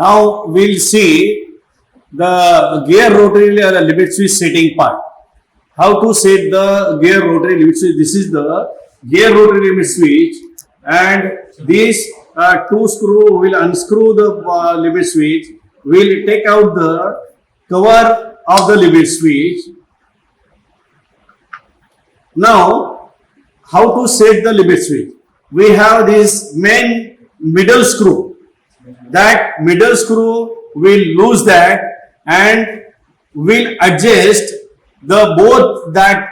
Now we'll see the gear rotary limit switch setting part. How to set the gear rotary limit switch? This is the gear rotary limit switch, and these two screw will unscrew the limit switch. We'll take out the cover of the limit switch. Now, how to set the limit switch? We have this main middle screw. That middle screw will lose that and will adjust the both that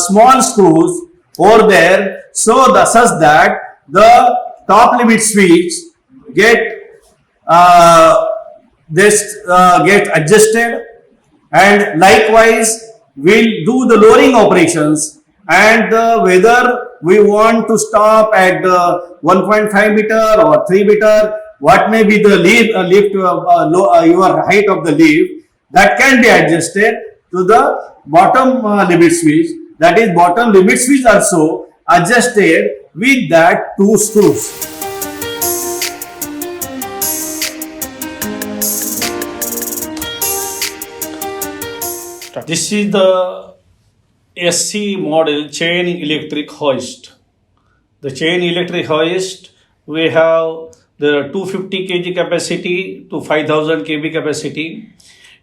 small screws over there, so such that the top limit switch get get adjusted, and likewise we'll do the lowering operations, and whether we want to stop at 1.5 meter or 3 meter, what may be the your height of the leaf, that can be adjusted to the bottom limit switch. That is, bottom limit switch also adjusted with that two screws. This is the SC model chain electric hoist. The chain electric hoist, we have the 250 kg capacity to 5000 kb capacity.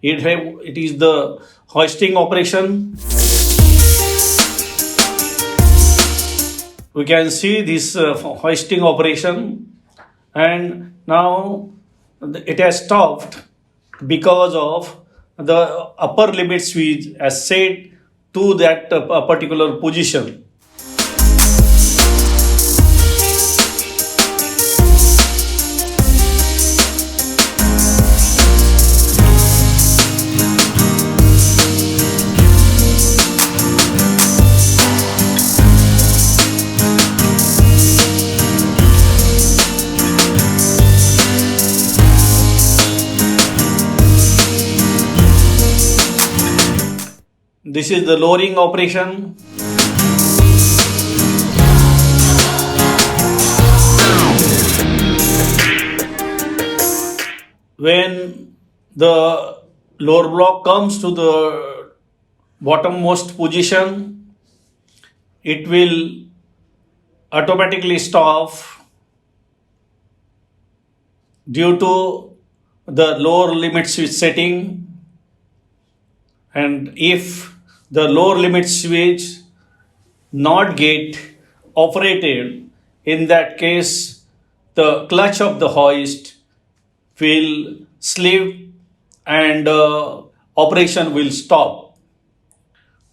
It is the hoisting operation. We can see this hoisting operation, and now it has stopped because of the upper limit switch as set to that particular position. This is the lowering operation. When the lower block comes to the bottommost position, it will automatically stop due to the lower limit switch setting. And if the lower limit switch not get operated, in that case the clutch of the hoist will slip and operation will stop.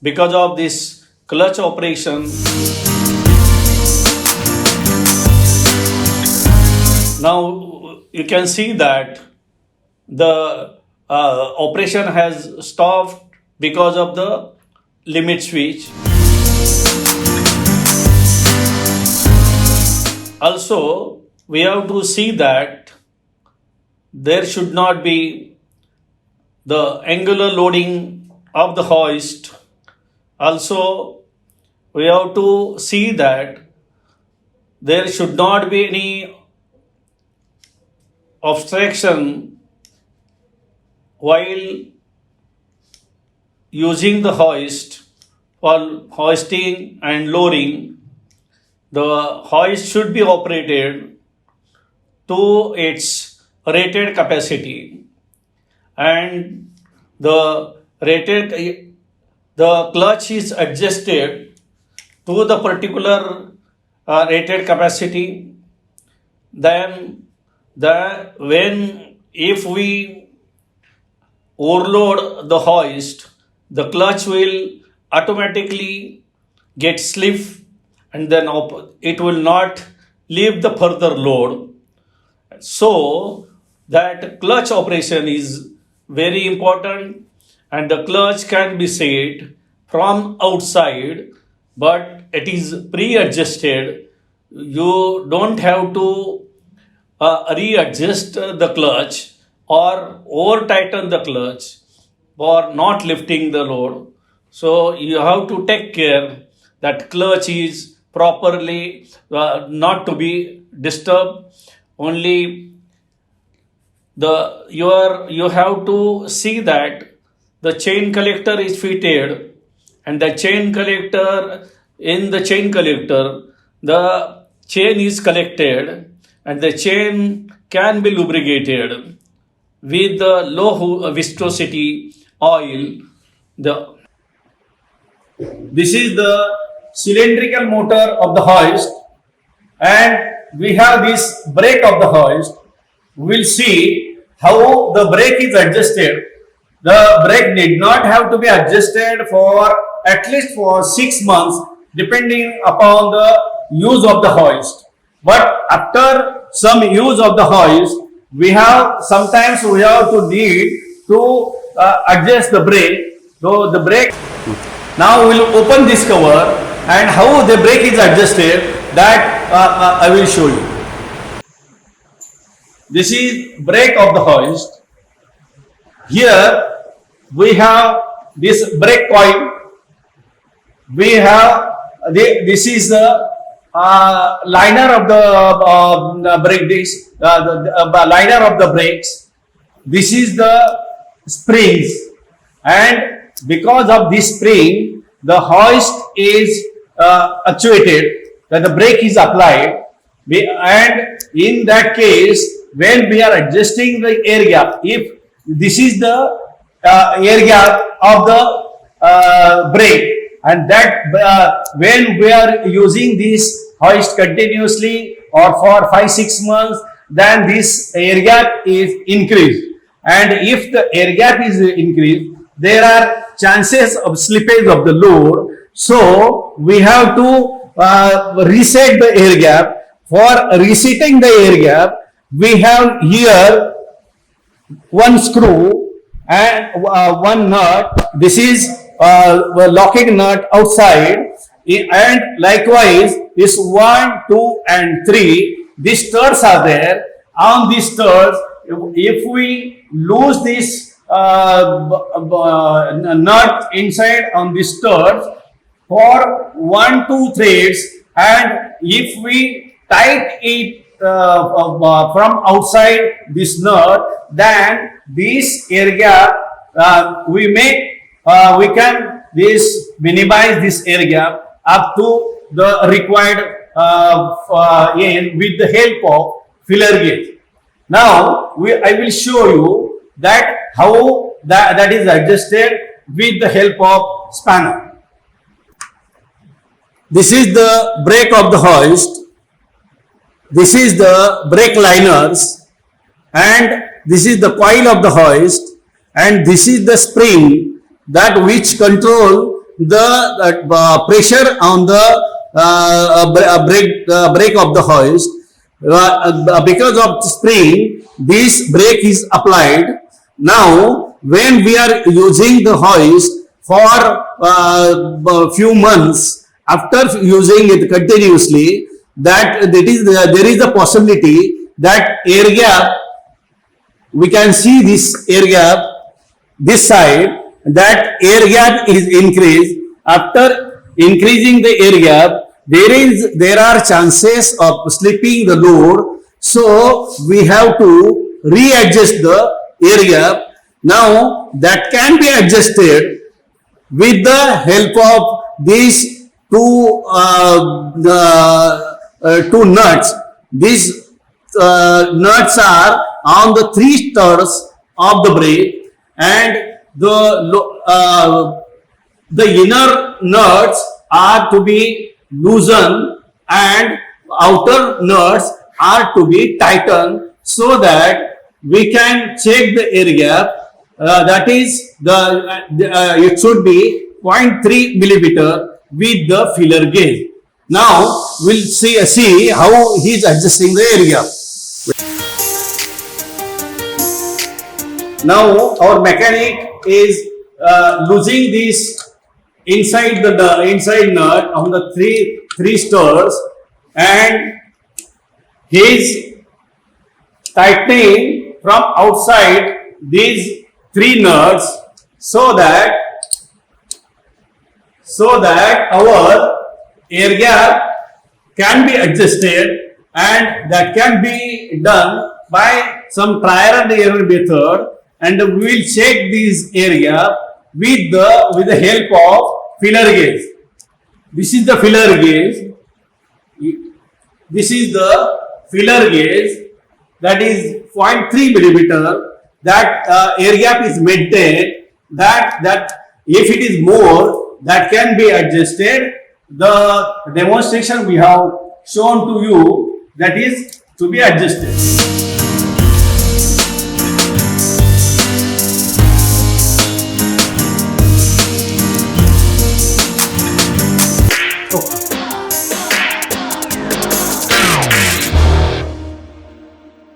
Because of this clutch operation, now you can see that the operation has stopped because of the limit switch. Also, we have to see that there should not be the angular loading of the hoist. Also, we have to see that there should not be any obstruction while using the hoist. For hoisting and lowering, the hoist should be operated to its rated capacity, and the clutch is adjusted to the particular rated capacity. Then if we overload the hoist, the clutch will automatically get stiff, and then it will not leave the further load. So that clutch operation is very important, and the clutch can be set from outside, but it is pre-adjusted. You don't have to readjust the clutch or over tighten the clutch for not lifting the load. So you have to take care that clutch is properly not to be disturbed. Only you have to see that the chain collector is fitted, and the chain collector, in the chain collector, the chain is collected, and the chain can be lubricated with the low viscosity oil. The This is the cylindrical motor of the hoist, and we have this brake of the hoist. We'll see how the brake is adjusted. The brake need not have to be adjusted for at least for 6 months, depending upon the use of the hoist. But after some use of the hoist, sometimes we have to need to adjust the brake. So the brake. Now we will open this cover, and how the brake is adjusted, that I will show you. This is brake of the hoist. Here we have this brake coil. We have this is the liner of the brake disc, the liner of the brakes. This is the springs, and because of this spring, the hoist is actuated, that the brake is applied, and in that case, when we are adjusting the air gap, if this is the air gap of the brake, and that when we are using this hoist continuously or for 5-6 months, then this air gap is increased, and if the air gap is increased, there are chances of slippage of the load. So we have to reset the air gap. For resetting the air gap, we have here one screw and one nut. This is locking nut outside, and likewise this 1, 2, and 3. These studs are there. On these studs, if we lose this nut inside on the studs for 1, 2 threads, and if we tight it from outside this nut, then this air gap we can minimize this air gap up to the required end with the help of filler gauge. Now I will show you that how that is adjusted with the help of spanner. This is the brake of the hoist. This is the brake liners, and this is the coil of the hoist, and this is the spring that which control the pressure on the brake of the hoist. Because of the spring, this brake is applied. Now, when we are using the hoist for a few months, after using it continuously, there is a possibility that air gap, we can see this air gap, this side, that air gap is increased. After increasing the air gap, there are chances of slipping the load. So we have to readjust the air gap. Now that can be adjusted with the help of these two nuts. These nuts are on the 3 studs of the brake, and the inner nuts are to be loosened and outer nuts are to be tightened, so that we can check the air gap. That is it should be 0.3 millimeter with the filler gauge. Now we'll see how he is adjusting the air gap. Now our mechanic is losing this inside nut on the three studs, and he is tightening from outside these 3 nuts, so that our air gap can be adjusted, and that can be done by some trial and error method, and we will check this area with the help of filler gauge. This is the filler gauge. This is the filler gauge, that is 0.3 millimeter. That area is maintained. That if it is more, that can be adjusted. The demonstration we have shown to you, that is to be adjusted.